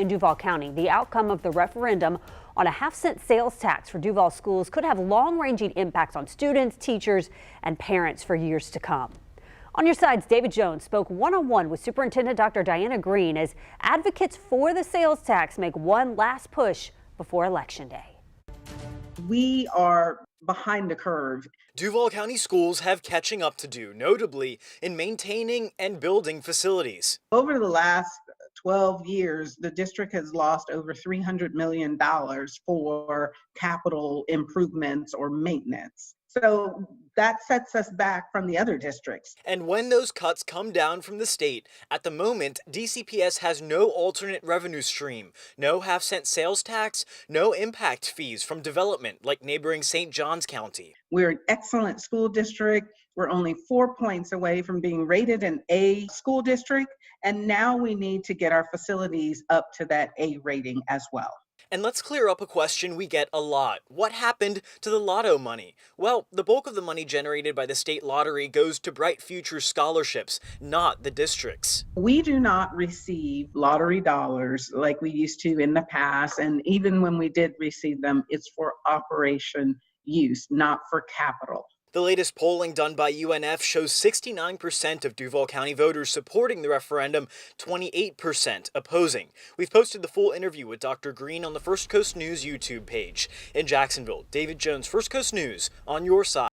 In Duval County, the outcome of the referendum on a half-cent sales tax for Duval schools could have long-ranging impacts on students, teachers, and parents for years to come. On your sides, David Jones spoke one-on-one with Superintendent Dr. Diana Greene as advocates for the sales tax make one last push before Election Day. We are behind the curve. Duval County schools have catching up to do, notably in maintaining and building facilities. Over the last 12 years, the district has lost over $300 million for capital improvements or maintenance. So that sets us back from the other districts. And when those cuts come down from the state, at the moment, DCPS has no alternate revenue stream, no half-cent sales tax, no impact fees from development like neighboring St. Johns County. We're an excellent school district. We're only 4 points away from being rated an A school district, and now we need to get our facilities up to that A rating as well. And let's clear up a question we get a lot. What happened to the lotto money? Well, the bulk of the money generated by the state lottery goes to Bright Future scholarships, not the districts. We do not receive lottery dollars like we used to in the past, and even when we did receive them, it's for operation use, not for capital. The latest polling done by UNF shows 69% of Duval County voters supporting the referendum, 28% opposing. We've posted the full interview with Dr. Greene on the First Coast News YouTube page. In Jacksonville, David Jones, First Coast News, on your side.